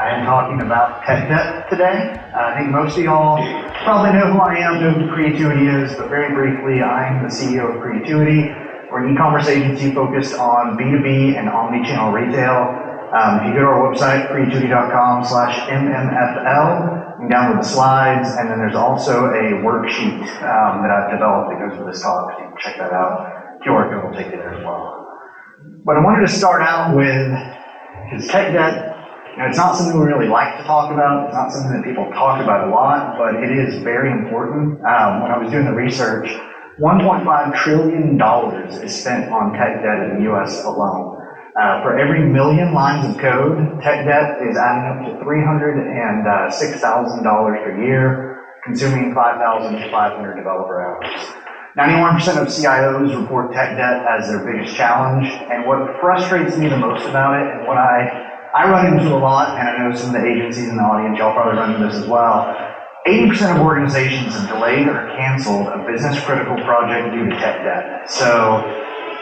I am talking about tech debt today. I think most of y'all probably know who I am, know who Creatuity is, but very briefly, I'm the CEO of Creatuity. We're an e-commerce agency focused on B2B and omni-channel retail. If you go to our website, creatuity.com/MMFL, you can download the slides, and then there's also a worksheet that I've developed that goes with this talk, so you can check that out. QR code will take you there as well. But I wanted to start out with, because tech debt, it's not something we really like to talk about. It's not something that people talk about a lot, but it is very important. When I was doing the research, $1.5 trillion is spent on tech debt in the US alone. For every million lines of code, tech debt is adding up to $306,000 per year, consuming 5,500 developer hours. 91% of CIOs report tech debt as their biggest challenge, and what frustrates me the most about it, and what I run into a lot, and I know some of the agencies in the audience, y'all probably run into this as well, 80% of organizations have delayed or canceled a business-critical project due to tech debt. So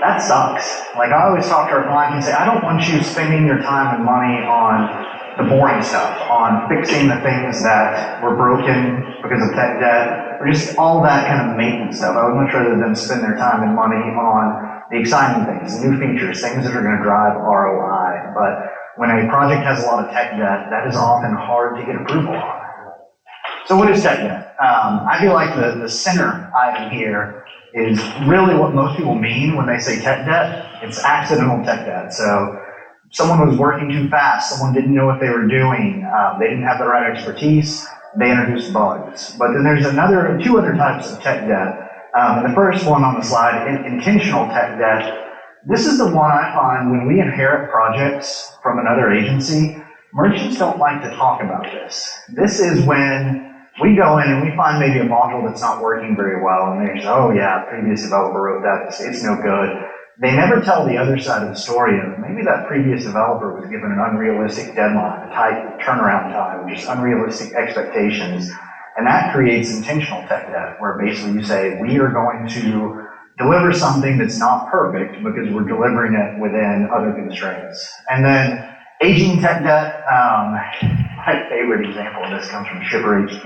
that sucks. Like, I always talk to our clients and say, I don't want you spending your time and money on the boring stuff, on fixing the things that were broken because of tech debt, or just all that kind of maintenance stuff. I would much rather them spend their time and money on the exciting things, the new features, things that are going to drive ROI. But when a project has a lot of tech debt, that is often hard to get approval on. So what is tech debt? I feel like the center item here is really what most people mean when they say tech debt. It's accidental tech debt. So someone was working too fast, someone didn't know what they were doing, they didn't have the right expertise, they introduced bugs. But then there's two other types of tech debt. The first one on the slide, intentional tech debt. This is the one I find when we inherit projects from another agency, merchants don't like to talk about this. This is when we go in and we find maybe a module that's not working very well, and they say, oh yeah, previous developer wrote that, it's no good. They never tell the other side of the story of maybe that previous developer was given an unrealistic deadline, a tight turnaround time, just unrealistic expectations. And that creates intentional tech debt, where basically you say, we are going to deliver something that's not perfect because we're delivering it within other constraints. And then aging tech debt, my favorite example of this comes from Shipper HQ.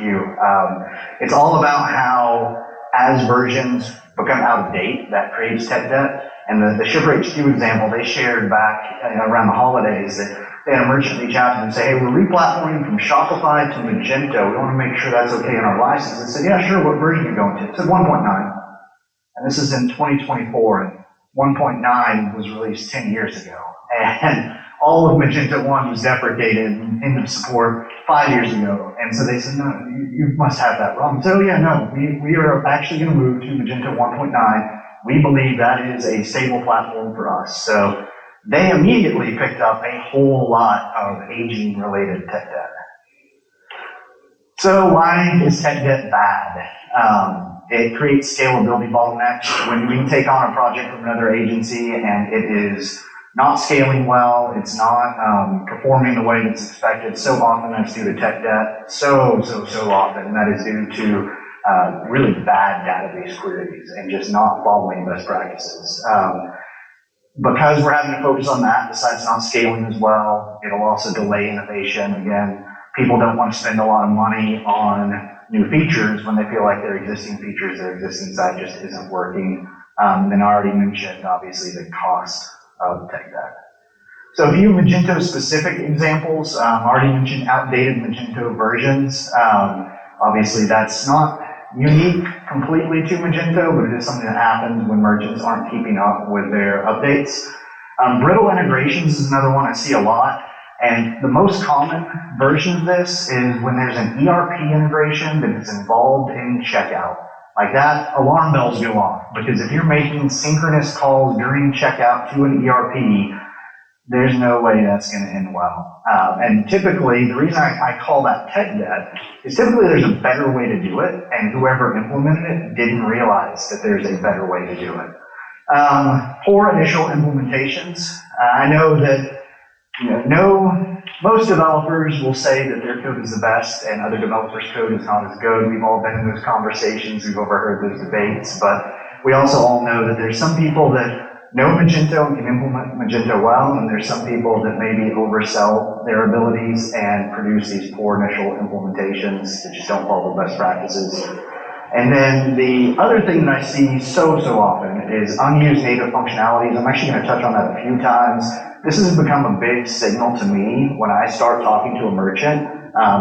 It's all about how as versions become out of date, that creates tech debt. And the Shipper HQ example, they shared back around the holidays that they had a merchant reach out to them and say, hey, we're replatforming from Shopify to Magento. We want to make sure that's okay in our license. They said, yeah, sure, what version are you going to? It said 1.9. And this is in 2024, and 1.9 was released 10 years ago. And all of Magento 1 was deprecated and end of support 5 years ago. And so they said, no, you must have that wrong. So yeah, no, we are actually going to move to Magento 1.9. We believe that is a stable platform for us. So they immediately picked up a whole lot of aging-related tech debt. So why is tech debt bad? It creates scalability bottlenecks. When we take on a project from another agency and it is not scaling well, it's not performing the way that's expected, so often that's due to tech debt. So often that is due to really bad database queries and just not following best practices. Because we're having to focus on that, besides not scaling as well, it'll also delay innovation. Again, people don't want to spend a lot of money on new features when they feel like their existing features, their existing site just isn't working. Then I already mentioned, obviously, the cost of tech debt. So a few Magento-specific examples. I already mentioned outdated Magento versions. Obviously, that's not unique completely to Magento, but it is something that happens when merchants aren't keeping up with their updates. Brittle integrations is another one I see a lot. And the most common version of this is when there's an ERP integration that is involved in checkout. Like that, alarm bells go off, because if you're making synchronous calls during checkout to an ERP, there's no way that's going to end well. And typically, the reason I call that tech debt is typically there's a better way to do it, and whoever implemented it didn't realize that there's a better way to do it. Poor initial implementations. I know that most developers will say that their code is the best and other developers' code is not as good. We've all been in those conversations, we've overheard those debates, but we also all know that there's some people that know Magento and can implement Magento well, and there's some people that maybe oversell their abilities and produce these poor initial implementations that just don't follow best practices. And then the other thing that I see so often is unused native functionalities. I'm actually going to touch on that a few times. This has become a big signal to me when I start talking to a merchant.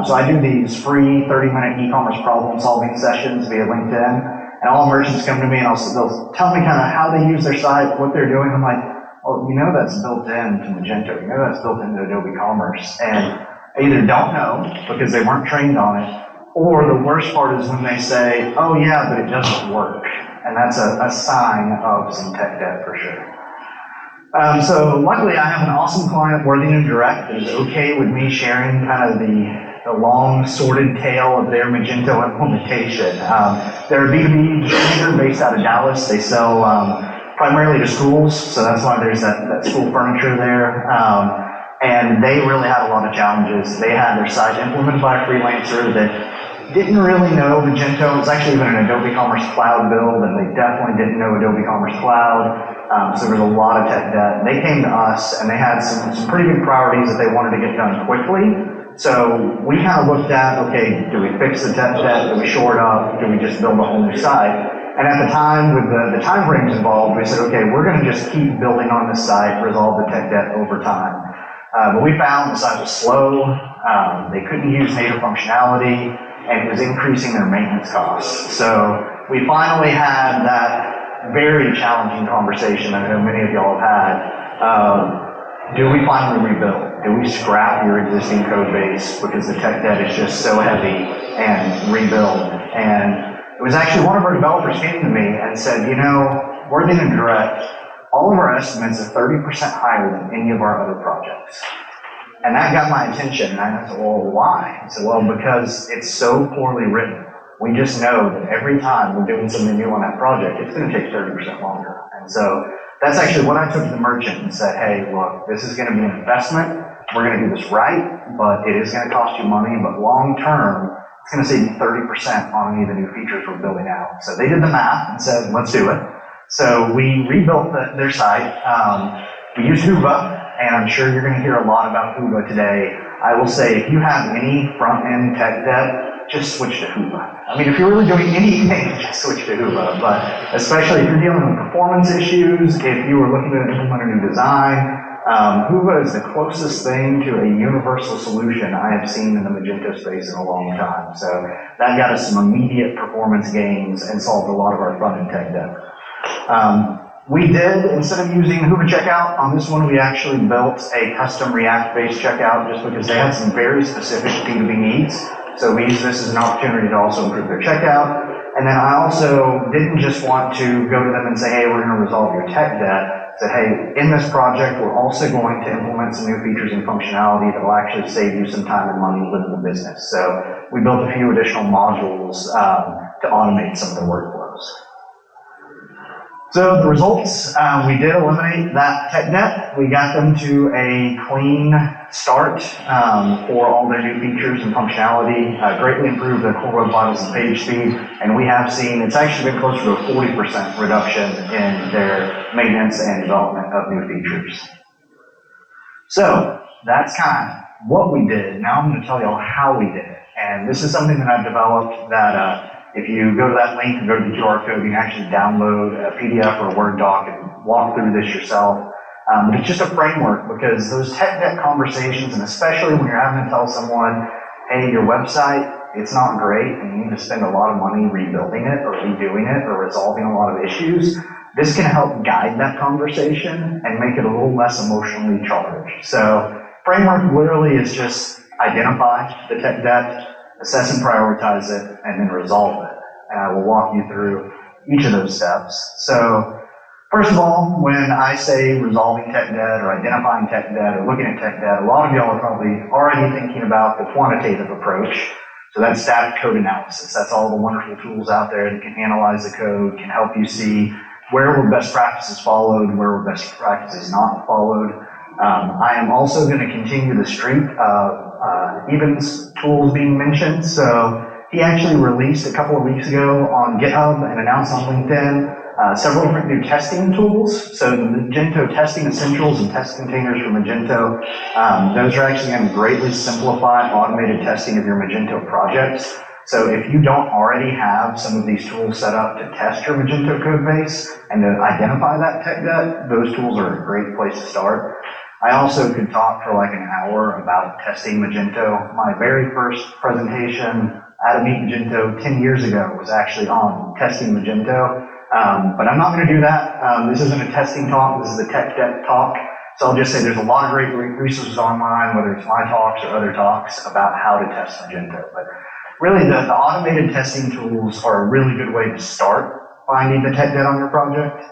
So I do these free 30-minute e-commerce problem-solving sessions via LinkedIn, and all merchants come to me and they'll tell me kind of how they use their site, what they're doing. I'm like, oh, you know that's built into Magento. You know that's built into Adobe Commerce. And I either don't know because they weren't trained on it, or the worst part is when they say, oh yeah, but it doesn't work. And that's a sign of some tech debt for sure. So luckily I have an awesome client, Worthington Direct, that is okay with me sharing kind of the long sordid tale of their Magento implementation. They're a B2B distributor based out of Dallas. They sell primarily to schools, so that's why there's that school furniture there. And they really had a lot of challenges. They had their site implemented by a freelancer that didn't really know Magento. It was actually even an Adobe Commerce Cloud build, and they definitely didn't know Adobe Commerce Cloud. So there was a lot of tech debt. They came to us, and they had some pretty big priorities that they wanted to get done quickly. So we kind of looked at, okay, do we fix the tech debt? Do we shore it up? Do we just build a whole new site? And at the time, with the time frames involved, we said, okay, we're going to just keep building on this site, resolve the tech debt over time. But we found the site was slow. They couldn't use native functionality, and it was increasing their maintenance costs. So we finally had that very challenging conversation I know many of y'all have had. Do we finally rebuild? Do we scrap your existing code base because the tech debt is just so heavy and rebuild? And it was actually one of our developers came to me and said, you know, Worthington Direct, all of our estimates are 30% higher than any of our other projects. And that got my attention, and I said, well, why? I said, well, because it's so poorly written. We just know that every time we're doing something new on that project, it's going to take 30% longer. And so that's actually what I took to the merchant and said, hey, look, this is going to be an investment. We're going to do this right, but it is going to cost you money, but long term, it's going to save you 30% on any of the new features we're building out. So they did the math and said, let's do it. So we rebuilt their site. We used Hoova. And I'm sure you're going to hear a lot about Hoova today. I will say, if you have any front-end tech debt, just switch to Hoova. I mean, if you're really doing anything, just switch to Hoova. But especially if you're dealing with performance issues, if you were looking to implement a new design, Hoova is the closest thing to a universal solution I have seen in the Magento space in a long time. So that got us some immediate performance gains and solved a lot of our front-end tech debt. We did, instead of using Hoova Checkout, on this one we actually built a custom React-based checkout just because they had some very specific B2B needs. So we used this as an opportunity to also improve their checkout. And then I also didn't just want to go to them and say, hey, we're going to resolve your tech debt. I said, hey, in this project, we're also going to implement some new features and functionality that will actually save you some time and money within the business. So we built a few additional modules to automate some of the workflows. So the results, we did eliminate that tech debt. We got them to a clean start for all their new features and functionality, greatly improved their core web vitals and page speed, and we have seen it's actually been closer to a 40% reduction in their maintenance and development of new features. So that's kind of what we did. Now I'm going to tell you all how we did it. And this is something that I've developed that if you go to that link and go to the QR code, you can actually download a PDF or a Word doc and walk through this yourself. But it's just a framework because those tech debt conversations, and especially when you're having to tell someone, hey, your website, it's not great and you need to spend a lot of money rebuilding it or redoing it or resolving a lot of issues, this can help guide that conversation and make it a little less emotionally charged. So framework literally is just identify the tech debt, assess and prioritize it, and then resolve it. And I will walk you through each of those steps. So first of all, when I say resolving tech debt or identifying tech debt or looking at tech debt, a lot of y'all are probably already thinking about the quantitative approach. So that's static code analysis. That's all the wonderful tools out there that can analyze the code, can help you see where were best practices followed, where were best practices not followed. I am also going to continue the streak of Evan's tools being mentioned. So he actually released a couple of weeks ago on GitHub and announced on LinkedIn several different new testing tools. So the Magento testing essentials and test containers for Magento, those are actually going to greatly simplify automated testing of your Magento projects. So if you don't already have some of these tools set up to test your Magento code base and to identify that tech debt, those tools are a great place to start. I also could talk for like an hour about testing Magento. My very first presentation at a Meet Magento 10 years ago was actually on testing Magento. But I'm not going to do that. This isn't a testing talk. This is a tech debt talk. So I'll just say there's a lot of great resources online, whether it's my talks or other talks, about how to test Magento. But really, the automated testing tools are a really good way to start finding the tech debt on your project.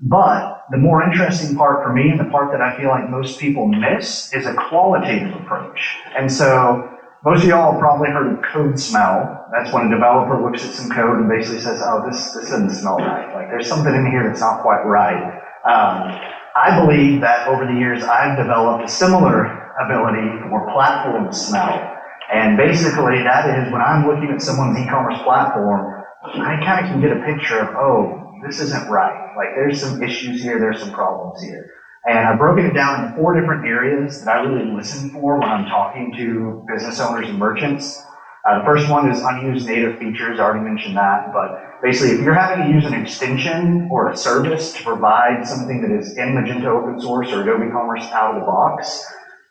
But the more interesting part for me, and the part that I feel like most people miss, is a qualitative approach. And so most of y'all have probably heard of code smell. That's when a developer looks at some code and basically says, oh, this doesn't smell right. Like, there's something in here that's not quite right. I believe that over the years, I've developed a similar ability for platform smell. And basically, that is when I'm looking at someone's e-commerce platform, I kind of can get a picture of, oh, this isn't right. Like, there's some issues here, there's some problems here. And I've broken it down into 4 different areas that I really listen for when I'm talking to business owners and merchants. The first one is unused native features. I already mentioned that. But basically, if you're having to use an extension or a service to provide something that is in Magento open source or Adobe Commerce out of the box,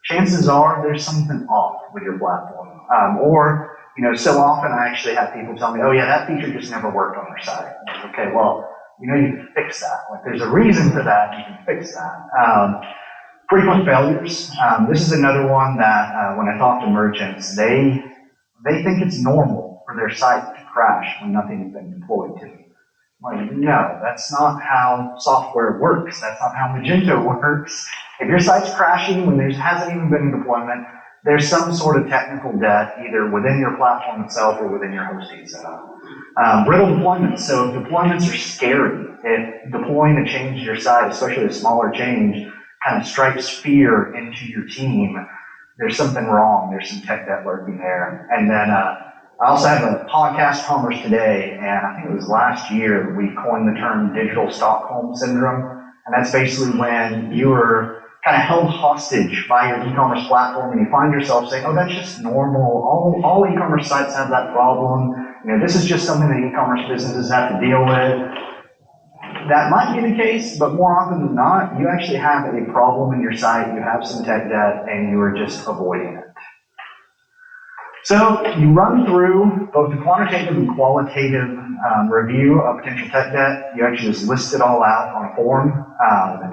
chances are there's something off with your platform. Or, so often I actually have people tell me, oh yeah, that feature just never worked on our site. I'm like, okay, well, you can fix that. Like, there's a reason for that, you can fix that. Frequent failures. This is another one that when I talk to merchants, they think it's normal for their site to crash when nothing has been deployed to it. Like, no, that's not how software works. That's not how Magento works. If your site's crashing when there hasn't even been a deployment, there's some sort of technical debt either within your platform itself or within your hosting setup. Brittle deployments. So deployments are scary. If deploying a change to your site, especially a smaller change, kind of strikes fear into your team, there's something wrong. There's some tech debt lurking there. And then I also have a podcast, Commerce Today, and I think it was last year we coined the term digital Stockholm syndrome. And that's basically when you were kind of held hostage by your e-commerce platform and you find yourself saying, oh, that's just normal. All e-commerce sites have that problem. This is just something that e-commerce businesses have to deal with. That might be the case, but more often than not, you actually have a problem in your site, you have some tech debt, and you are just avoiding it. So you run through both the quantitative and qualitative review of potential tech debt. You actually just list it all out on a form,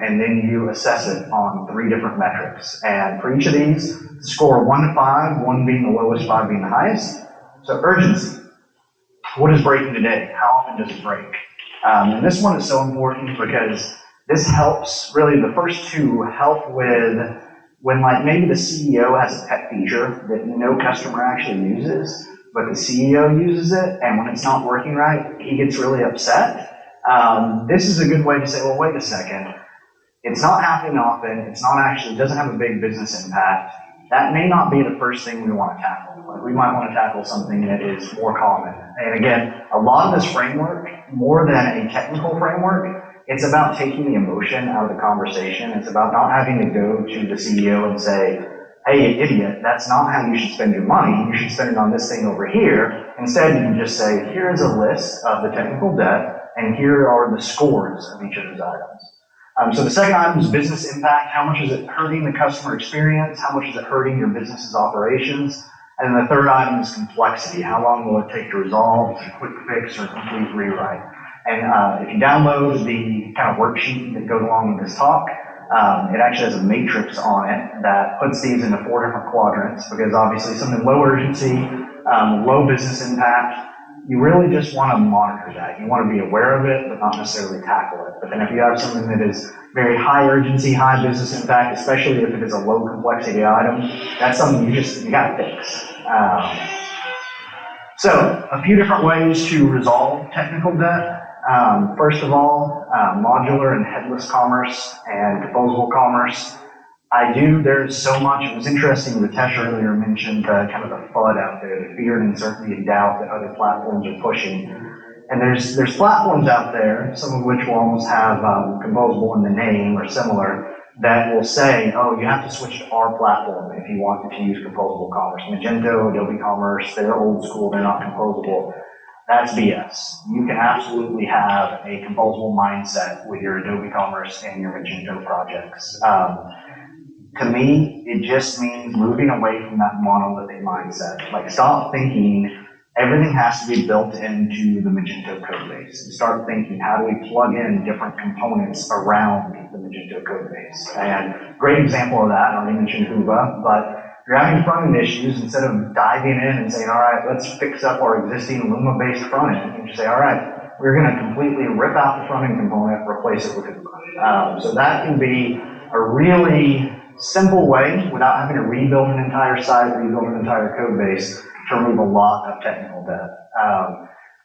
and then you assess it on 3 different metrics. And for each of these, score 1 to 5, 1 being the lowest, 5 being the highest. So urgency. What is breaking today? How often does it break? And this one is so important because this helps, really the first 2 help with when like maybe the CEO has a pet feature that no customer actually uses, but the CEO uses it, and when it's not working right, he gets really upset. This is a good way to say, well, wait a second. It's not happening often. It's not actually, it doesn't have a big business impact. That may not be the first thing we want to tackle. Like, we might want to tackle something that is more common. And again, a lot of this framework, more than a technical framework, it's about taking the emotion out of the conversation. It's about not having to go to the CEO and say, hey, idiot, that's not how you should spend your money. You should spend it on this thing over here. Instead, you can just say, here is a list of the technical debt, and here are the scores of each of those items. So the second item is business impact. How much is it hurting the customer experience? How much is it hurting your business's operations? And then the third item is complexity. How long will it take to resolve? Is it a quick fix or a complete rewrite? And if you download the kind of worksheet that goes along with this talk, it actually has a matrix on it that puts these into 4 different quadrants, because obviously something low urgency, low business impact, you really just want to monitor that. You want to be aware of it, but not necessarily tackle it. But then if you have something that is very high urgency, high business impact, especially if it is a low complexity item, that's something you got to fix. So a few different ways to resolve technical debt. First of all, modular and headless commerce and composable commerce. There's so much. It was interesting, Ritesh earlier mentioned kind of the FUD out there, the fear and uncertainty and doubt that other platforms are pushing. And there's platforms out there, some of which will almost have composable in the name or similar, that will say, oh, you have to switch to our platform if you want to use composable commerce. Magento, Adobe Commerce, they're old school, they're not composable. That's BS. You can absolutely have a composable mindset with your Adobe Commerce and your Magento projects. To me, it just means moving away from that monolithic mindset. Like, stop thinking everything has to be built into the Magento code base. And start thinking, how do we plug in different components around the Magento code base? And great example of that, I already mentioned Hooba, but if you're having front-end issues, instead of diving in and saying, all right, let's fix up our existing Luma-based front-end, you just say, all right, we're going to completely rip out the front-end component, replace it with Hooba. So that can be a really simple way, without having to rebuild an entire site, rebuild an entire code base, to remove a lot of technical debt.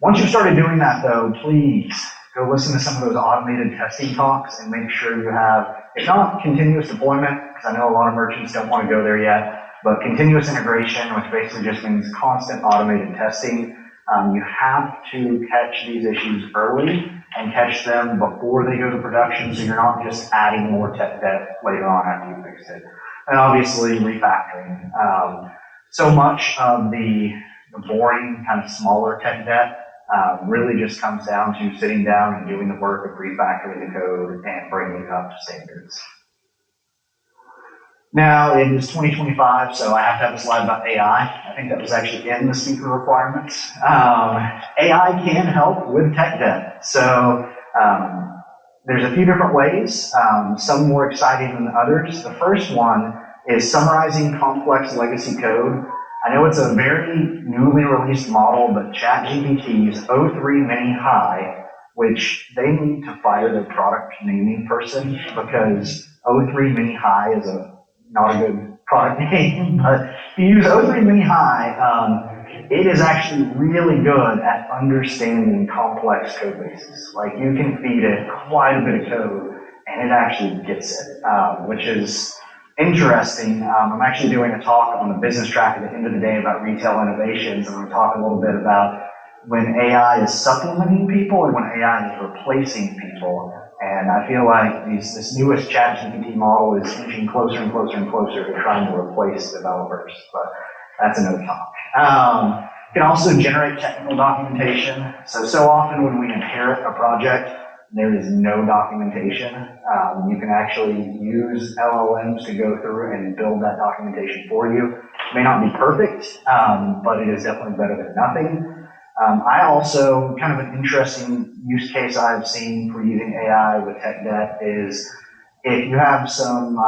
Once you've started doing that, though, please go listen to some of those automated testing talks and make sure you have, if not continuous deployment, because I know a lot of merchants don't want to go there yet, but continuous integration, which basically just means constant automated testing. You have to catch these issues early and catch them before they go to production, so you're not just adding more tech debt later on after you fix it. And obviously, refactoring. So much of the boring, kind of smaller tech debt really just comes down to sitting down and doing the work of refactoring the code and bringing it up to standards. Now, it is 2025, so I have to have a slide about AI. I think that was actually in the speaker requirements. AI can help with tech debt. So there's a few different ways, some more exciting than others. The first one is summarizing complex legacy code. I know it's a very newly released model, but ChatGPT's O3 Mini High, which they need to fire their product naming person, because O3 Mini High is not a good product name, but if you use O3 Mini High, it is actually really good at understanding complex code bases. Like, you can feed it quite a bit of code, and it actually gets it, which is interesting. I'm actually doing a talk on the business track at the end of the day about retail innovations, and I'm going to talk a little bit about when AI is supplementing people and when AI is replacing people. And I feel like this newest ChatGPT model is inching closer and closer and closer to trying to replace developers, but that's another talk. You can also generate technical documentation. So often when we inherit a project, there is no documentation. You can actually use LLMs to go through and build that documentation for you. It may not be perfect, but it is definitely better than nothing. I also, kind of an interesting use case I've seen for using AI with tech debt is if you have some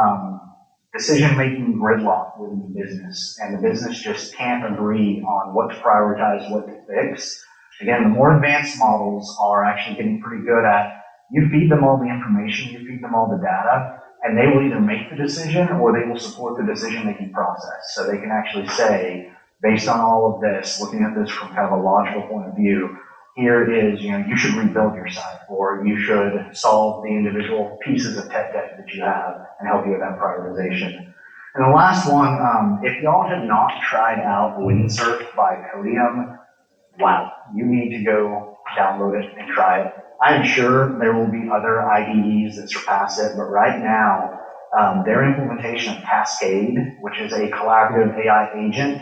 decision-making gridlock within the business, and the business just can't agree on what to prioritize, what to fix. Again, the more advanced models are actually getting pretty good at, you feed them all the information, you feed them all the data, and they will either make the decision or they will support the decision-making process. So they can actually say, based on all of this, looking at this from kind of a logical point of view, here is, you should rebuild your site, or you should solve the individual pieces of tech debt that you have and help you with that prioritization. And the last one, if y'all have not tried out Windsurf by Codium, wow, you need to go download it and try it. I'm sure there will be other IDEs that surpass it, but right now, their implementation of Cascade, which is a collaborative AI agent,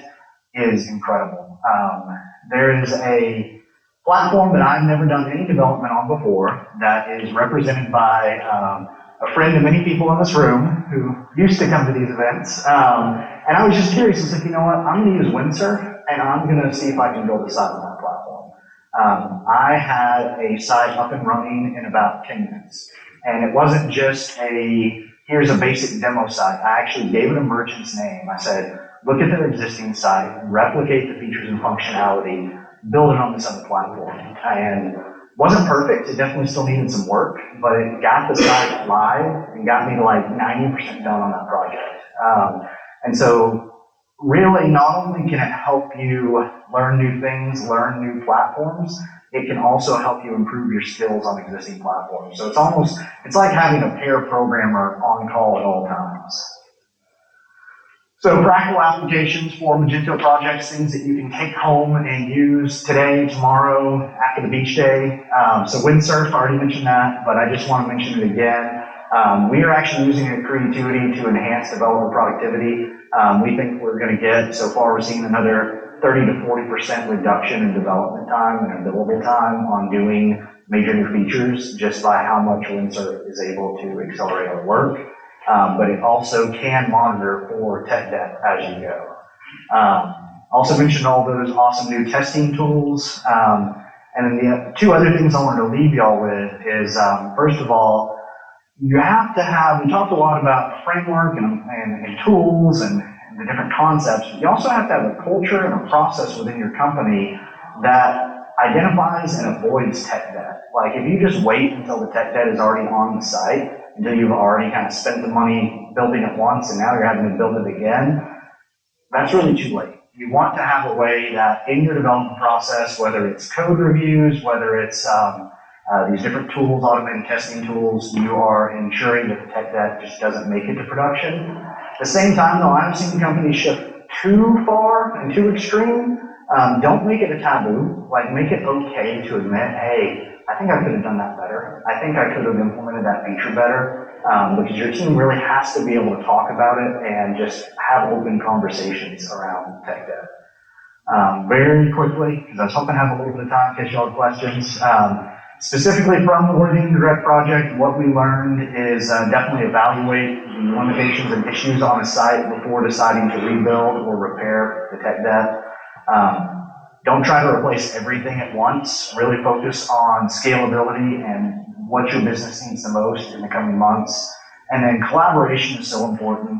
is incredible. There is a platform that I've never done any development on before that is represented by a friend of many people in this room who used to come to these events. And I was just curious. I was like, you know what? I'm going to use Windsurf, and I'm going to see if I can build a site on that platform. I had a site up and running in about 10 minutes. And it wasn't just here's a basic demo site. I actually gave it a merchant's name. I said, look at their existing site, replicate the features and functionality, build it on this other platform. And it wasn't perfect. It definitely still needed some work, but it got the site live and got me to like 90% done on that project. And so really, not only can it help you learn new things, learn new platforms, it can also help you improve your skills on existing platforms. So it's like having a pair programmer on call at all times. So practical applications for Magento projects, things that you can take home and use today, tomorrow, after the beach day. So Windsurf, I already mentioned that, but I just want to mention it again. We are actually using it at Creatuity to enhance developer productivity. We think we're going to get, so far we're seeing another 30 to 40% reduction in development time and billable time on doing major new features just by how much Windsurf is able to accelerate our work. But it also can monitor for tech debt as you go. Also mentioned all those awesome new testing tools. And then the two other things I wanted to leave y'all with is, first of all, you have to have, we talked a lot about framework and tools and the different concepts, but you also have to have a culture and a process within your company that identifies and avoids tech debt. Like if you just wait until the tech debt is already on the site, until you've already kind of spent the money building it once and now you're having to build it again, that's really too late. You want to have a way that in your development process, whether it's code reviews, whether it's these different tools, automated testing tools, you are ensuring that the tech debt just doesn't make it to production. At the same time, though, I've seen companies shift too far and too extreme. Don't make it a taboo. Like, make it okay to admit, hey, I think I could have done that better. I think I could have implemented that feature better. Because your team really has to be able to talk about it and just have open conversations around tech debt. Very quickly, because I was hoping to have a little bit of time in case you all have questions. Specifically from the Working Direct project, what we learned is definitely evaluate the limitations and issues on a site before deciding to rebuild or repair the tech debt. Don't try to replace everything at once. Really focus on scalability and what your business needs the most in the coming months. And then collaboration is so important.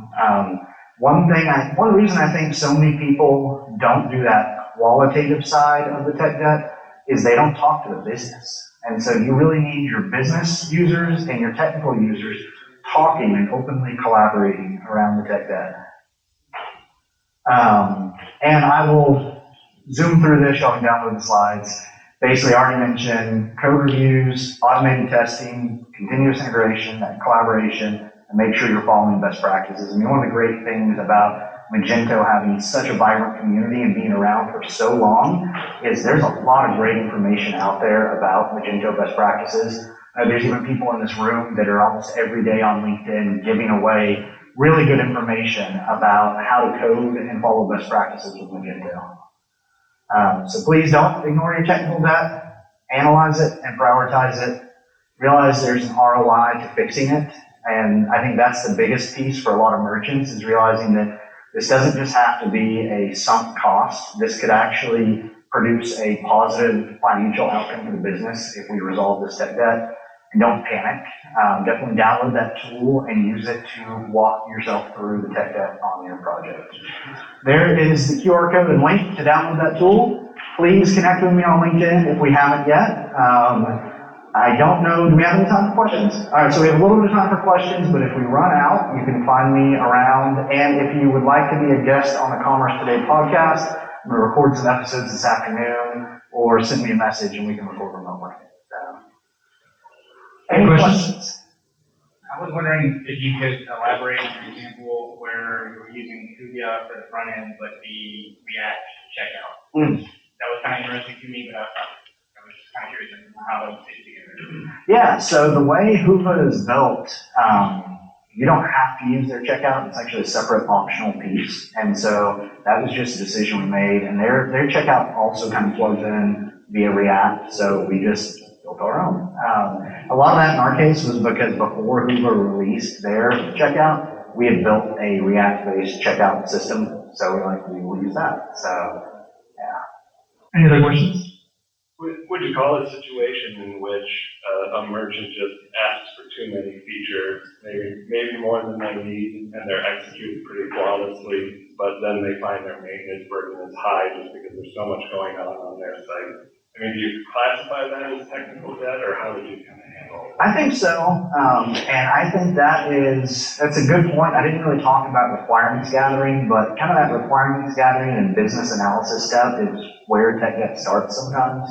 One reason I think so many people don't do that qualitative side of the tech debt is they don't talk to the business. And so you really need your business users and your technical users talking and openly collaborating around the tech debt. And I will zoom through this, y'all can download the slides. Basically, I already mentioned code reviews, automated testing, continuous integration, and collaboration, and make sure you're following best practices. I mean, one of the great things about Magento having such a vibrant community and being around for so long is there's a lot of great information out there about Magento best practices. There's even people in this room that are almost every day on LinkedIn giving away really good information about how to code and follow best practices with Magento. So please don't ignore your technical debt, analyze it and prioritize it. Realize there's an ROI to fixing it. And I think that's the biggest piece for a lot of merchants is realizing that this doesn't just have to be a sunk cost. This could actually produce a positive financial outcome for the business if we resolve this tech debt. And don't panic. Definitely download that tool and use it to walk yourself through the tech debt on your project. There is the QR code and link to download that tool. Please connect with me on LinkedIn if we haven't yet. I don't know, do we have any time for questions? All right, so we have a little bit of time for questions, but if we run out, you can find me around. And if you would like to be a guest on the Commerce Today podcast, I'm going to record some episodes this afternoon, or send me a message and we can record remotely. Any questions? I was wondering if you could elaborate on an example where you were using Kudia for the front end, but the React checkout. That was kind of interesting to me, but I was just kind of curious how those fit together. Yeah, so the way Hoova is built, you don't have to use their checkout. It's actually a separate optional piece. And so that was just a decision we made. And their checkout also kind of plugs in via React. So we just built our own. A lot of that in our case was because before Hoova released their checkout, we had built a React-based checkout system. So we're like, we will use that. So, yeah. Any other questions? Would you call it a situation in which a merchant just asks for too many features, maybe more than they need, and they're executed pretty flawlessly, but then they find their maintenance burden is high just because there's so much going on their site? I mean, do you classify that as technical debt, or how would you kind of handle it? I think so, and I think that's a good point. I didn't really talk about requirements gathering, but kind of that requirements gathering and business analysis step is where tech debt starts sometimes,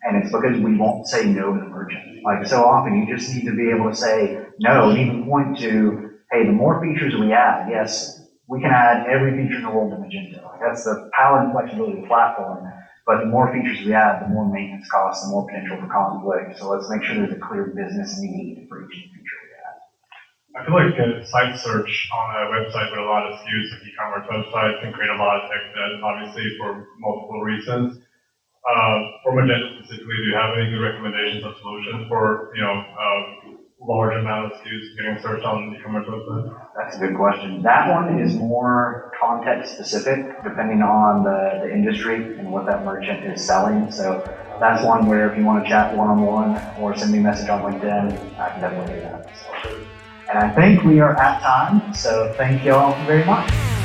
and it's because we won't say no to the merchant. Like, so often you just need to be able to say no and even point to, hey, the more features we add, yes, we can add every feature in the world to Magento. Like, that's the power and flexibility of the platform. But the more features we add, the more maintenance costs, the more potential for conflict. So let's make sure there's a clear business need for each feature we add. I feel like site search on a website with a lot of SKUs, like e-commerce websites, can create a lot of tech debt, obviously, for multiple reasons. For Magento specifically, do you have any good recommendations of solutions for, large amount of SKUs getting searched on e-commerce websites? That's a good question. That one is more context specific, depending on the industry and what that merchant is selling. So that's one where if you want to chat one-on-one or send me a message on LinkedIn, I can definitely do that. And I think we are at time, so thank you all very much.